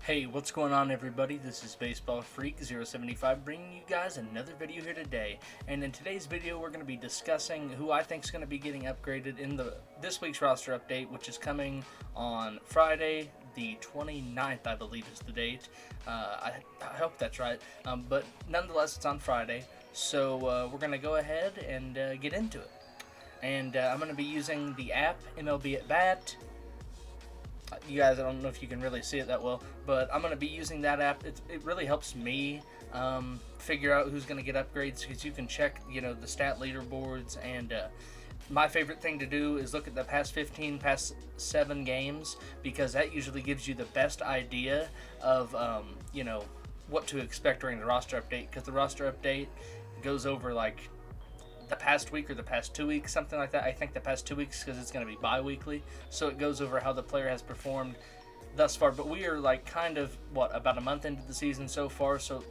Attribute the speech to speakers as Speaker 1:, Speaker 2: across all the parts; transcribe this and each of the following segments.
Speaker 1: Hey, what's going on, everybody? This is Baseball Freak 075 bringing you guys another video here today. And in today's video, we're going to be discussing who I think is going to be getting upgraded in this week's roster update, which is coming on Friday, the 29th, I believe is the date. I hope that's right. But nonetheless, it's on Friday. So we're going to go ahead and get into it. And I'm going to be using the app MLB at Bat. You guys, I don't know if you can really see it that well, but I'm going to be using that app. It really helps me figure out who's going to get upgrades, because you can check, the stat leaderboards, and my favorite thing to do is look at the past 7 games, because that usually gives you the best idea of, what to expect during the roster update, because the roster update goes over, like, the past week or the past 2 weeks, something like that. I think the past 2 weeks, because it's going to be bi-weekly, so it goes over how the player has performed thus far. But we are about a month into the season so far, so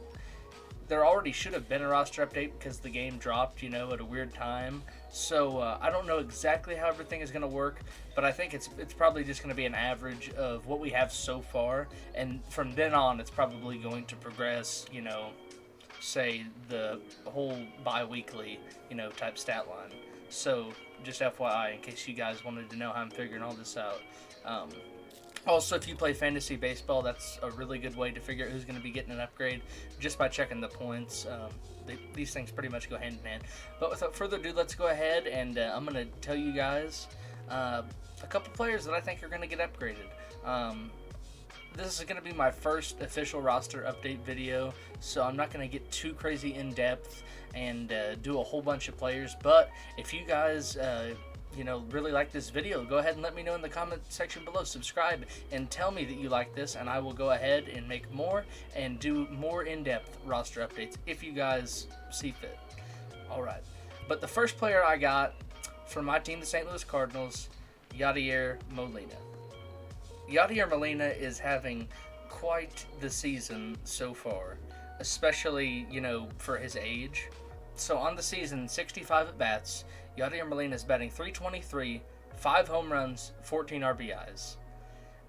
Speaker 1: there already should have been a roster update because the game dropped, at a weird time. So I don't know exactly how everything is going to work, but I think it's probably just going to be an average of what we have so far, and from then on it's probably going to progress, say the whole bi-weekly type stat line. So just FYI, in case you guys wanted to know how I'm figuring all this out. Also, if you play fantasy baseball, that's a really good way to figure out who's going to be getting an upgrade, just by checking the points. These things pretty much go hand in hand. But without further ado, let's go ahead and I'm going to tell you guys a couple players that I think are going to get upgraded. This is going to be my first official roster update video, so I'm not going to get too crazy in depth and do a whole bunch of players. But if you guys, really like this video, go ahead and let me know in the comment section below. Subscribe and tell me that you like this, and I will go ahead and make more and do more in-depth roster updates if you guys see fit. Alright, but the first player I got from my team, the St. Louis Cardinals, Yadier Molina. Yadier Molina is having quite the season so far, especially, for his age. So on the season, 65 at-bats, Yadier Molina is batting .323, 5 home runs, 14 RBIs.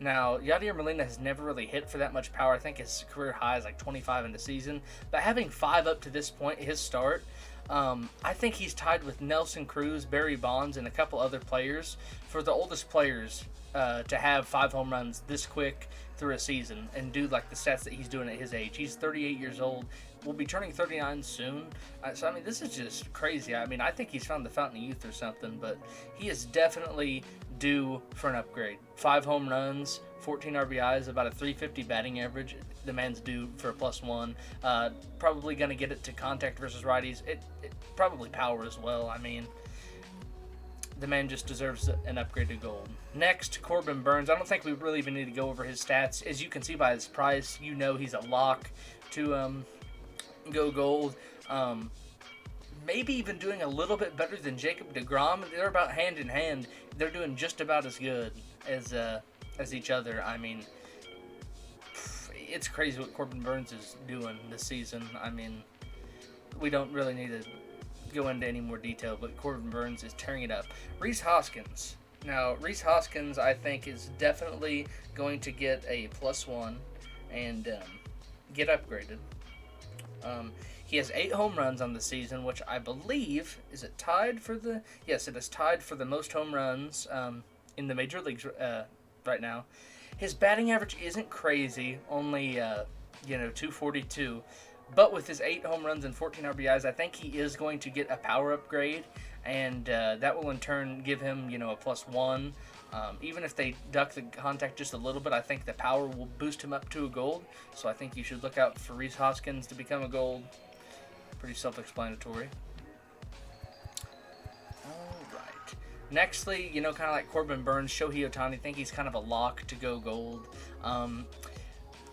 Speaker 1: Now, Yadier Molina has never really hit for that much power. I think his career high is like 25 in the season. But having 5 up to this point, his start, I think he's tied with Nelson Cruz, Barry Bonds, and a couple other players for the oldest players to have 5 home runs this quick through a season and do like the stats that he's doing at his age. He's 38 years old. Will be turning 39 soon. So, this is just crazy. I think he's found the fountain of youth or something, but he is definitely due for an upgrade. 5 home runs, 14 RBIs, about a .350 batting average. The man's due for a +1. Probably going to get it to contact versus righties. It probably power as well. The man just deserves an upgrade to gold. Next, Corbin Burns. I don't think we really even need to go over his stats. As you can see by his price, he's a lock to go gold. Maybe even doing a little bit better than Jacob deGrom. They're about hand in hand. They're doing just about as good as each other. It's crazy what Corbin Burns is doing this season. We don't really need to go into any more detail, but Corbin Burns is tearing it up. Rhys Hoskins. Now, Rhys Hoskins, I think, is definitely going to get a +1 and get upgraded. He has 8 home runs on the season, which I believe, is it tied for the... Yes, it is tied for the most home runs in the major leagues right now. His batting average isn't crazy, only, .242. But with his 8 home runs and 14 RBIs, I think he is going to get a power upgrade, and that will in turn give him, a +1. Even if they duck the contact just a little bit, I think the power will boost him up to a gold. So I think you should look out for Rhys Hoskins to become a gold. Pretty self-explanatory. Alright. Nextly, kind of like Corbin Burns, Shohei Otani, I think he's kind of a lock to go gold.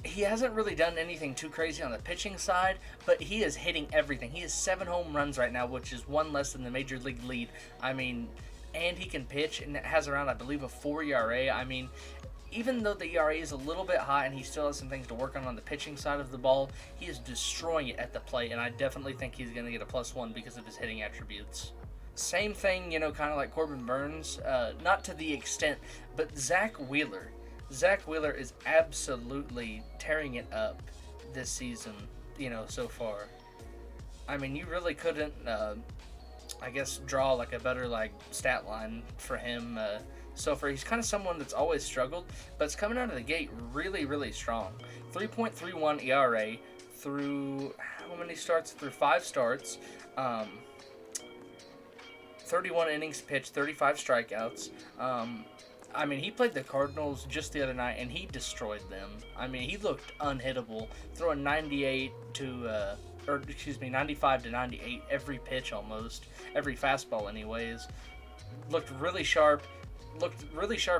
Speaker 1: He hasn't really done anything too crazy on the pitching side, but he is hitting everything. He has 7 home runs right now, which is 1 less than the major league lead. And he can pitch, and it has around, I believe, a 4 ERA. Even though the ERA is a little bit high and he still has some things to work on the pitching side of the ball, he is destroying it at the plate, and I definitely think he's going to get a +1 because of his hitting attributes. Same thing, kind of like Corbin Burns, not to the extent, but Zach Wheeler. Zach Wheeler is absolutely tearing it up this season, so far. I mean, you really couldn't, I guess, draw like a better stat line for him so far. He's kind of someone that's always struggled, but it's coming out of the gate really, really strong. 3.31 ERA through how many starts? Through 5 starts. 31 innings pitched, 35 strikeouts. I mean, he played the Cardinals just the other night, and he destroyed them. I mean, he looked unhittable, throwing 95 to 98 every pitch almost, every fastball anyways. Looked really sharp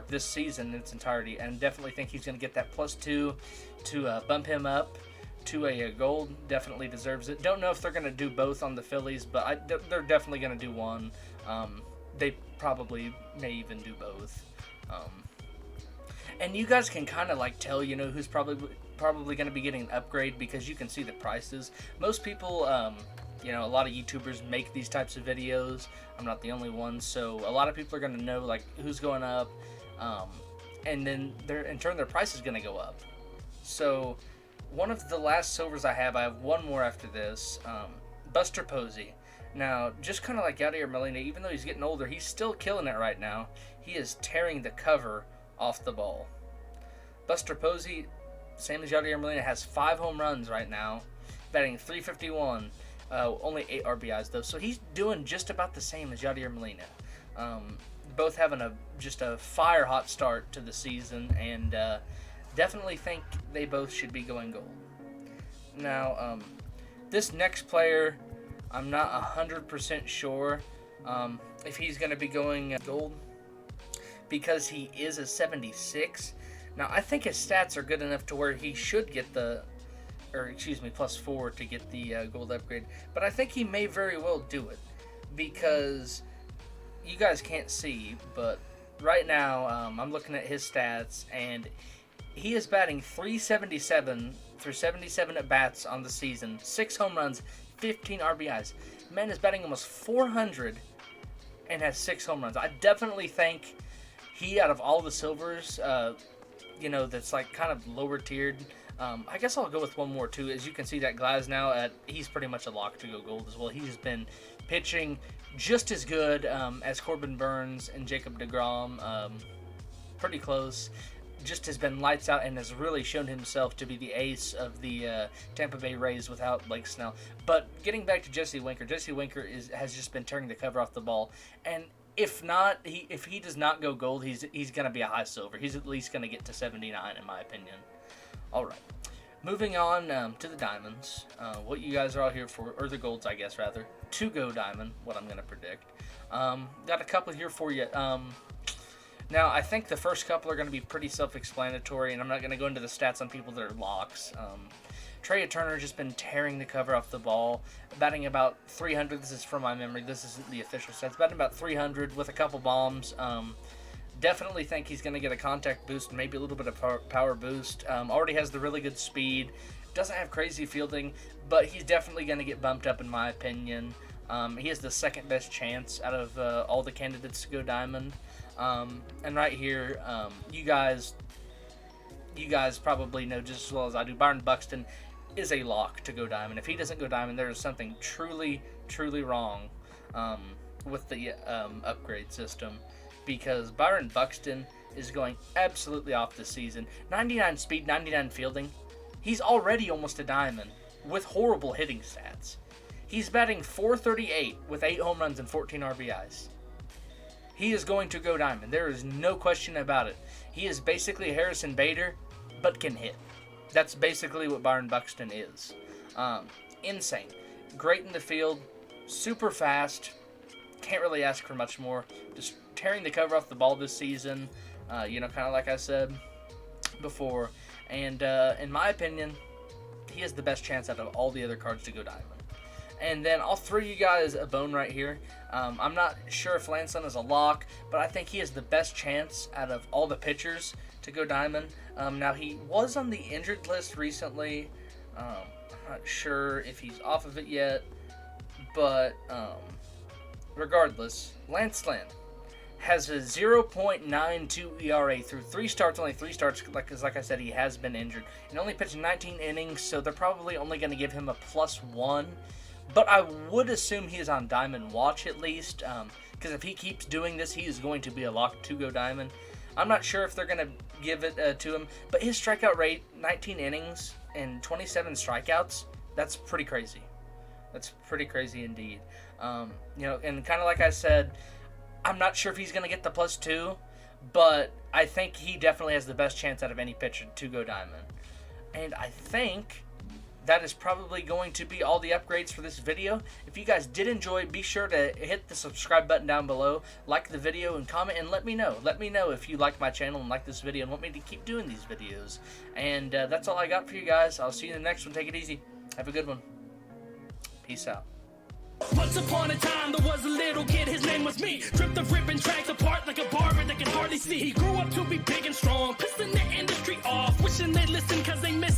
Speaker 1: this season in its entirety, and definitely think he's going to get that +2 to bump him up to a gold. Definitely deserves it. Don't know if they're going to do both on the Phillies, but they're definitely going to do one. They probably may even do both. And you guys can kind of tell, who's probably going to be getting an upgrade, because you can see the prices. Most people, a lot of YouTubers make these types of videos. I'm not the only one, so a lot of people are going to know who's going up, and then in turn their price is going to go up. So one of the last silvers I have one more after this. Buster Posey. Now, just kind of like Yadier Molina, even though he's getting older, he's still killing it right now. He is tearing the cover off the ball. Buster Posey, same as Yadier Molina, has 5 home runs right now, batting .351, only 8 RBIs though. So he's doing just about the same as Yadier Molina. Both having just a fire hot start to the season, and definitely think they both should be going gold. Now, this next player, I'm not 100% sure if he's going to be going gold, because he is a 76. Now, I think his stats are good enough to where he should get +4 to get the gold upgrade. But I think he may very well do it, because you guys can't see, but right now I'm looking at his stats, and he is batting .377 through 77 at-bats on the season, 6 home runs, 15 RBIs. Man is batting almost .400 and has 6 home runs. I definitely think he, out of all the silvers, that's kind of lower tiered. I guess I'll go with one more too. As you can see, that Glasnow, he's pretty much a lock to go gold as well. He's been pitching just as good as Corbin Burns and Jacob deGrom. Pretty close. Just has been lights out and has really shown himself to be the ace of the Tampa Bay Rays without Blake Snell. But getting back to Jesse Winker has just been tearing the cover off the ball. And if he does not go gold, he's going to be a high silver. He's at least going to get to 79 in my opinion. All right. Moving on to the diamonds. What you guys are all here for, or the golds, I guess, rather. To go diamond, what I'm going to predict. Got a couple here for you. Now, I think the first couple are going to be pretty self-explanatory, and I'm not going to go into the stats on people that are locks. Trea Turner just been tearing the cover off the ball, batting about .300. This is from my memory. This isn't the official stats. Batting about .300 with a couple bombs. Definitely think he's going to get a contact boost, maybe a little bit of power boost. Already has the really good speed. Doesn't have crazy fielding, but he's definitely going to get bumped up in my opinion. He has the second best chance out of all the candidates to go diamond. And right here, you guys probably know just as well as I do, Byron Buxton is a lock to go diamond. If he doesn't go diamond, there is something truly, truly wrong with the upgrade system, because Byron Buxton is going absolutely off this season. 99 speed, 99 fielding. He's already almost a diamond with horrible hitting stats. He's batting .438 with 8 home runs and 14 RBIs. He is going to go diamond. There is no question about it. He is basically Harrison Bader, but can hit. That's basically what Byron Buxton is. Insane. Great in the field. Super fast. Can't really ask for much more. Just tearing the cover off the ball this season. Kind of like I said before. And in my opinion, he has the best chance out of all the other cards to go diamond. And then I'll throw you guys a bone right here. I'm not sure if Lanson is a lock, but I think he has the best chance out of all the pitchers to go diamond. Now, he was on the injured list recently. I'm not sure if he's off of it yet. But regardless, Lance Lynn has a 0.92 ERA through 3 starts, only 3 starts, because like I said, he has been injured. And only pitched 19 innings, so they're probably only going to give him a +1. But I would assume he is on Diamond Watch at least, because if he keeps doing this, he is going to be a lock to go Diamond. I'm not sure if they're going to give it to him, but his strikeout rate, 19 innings and 27 strikeouts, that's pretty crazy. That's pretty crazy indeed. And kind of like I said, I'm not sure if he's going to get the +2, but I think he definitely has the best chance out of any pitcher to go Diamond. And I think that is probably going to be all the upgrades for this video. If you guys did enjoy, be sure to hit the subscribe button down below, like the video, and comment, and let me know. Let me know if you like my channel and like this video and want me to keep doing these videos. And that's all I got for you guys. I'll see you in the next one. Take it easy. Have a good one. Peace out.
Speaker 2: Once upon a time there was a little kid, his name was me. Ripped the ribbon tracks apart like a barber that can hardly see. He grew up to be big and strong, pissing the industry off, wishing they'd listen cause they miss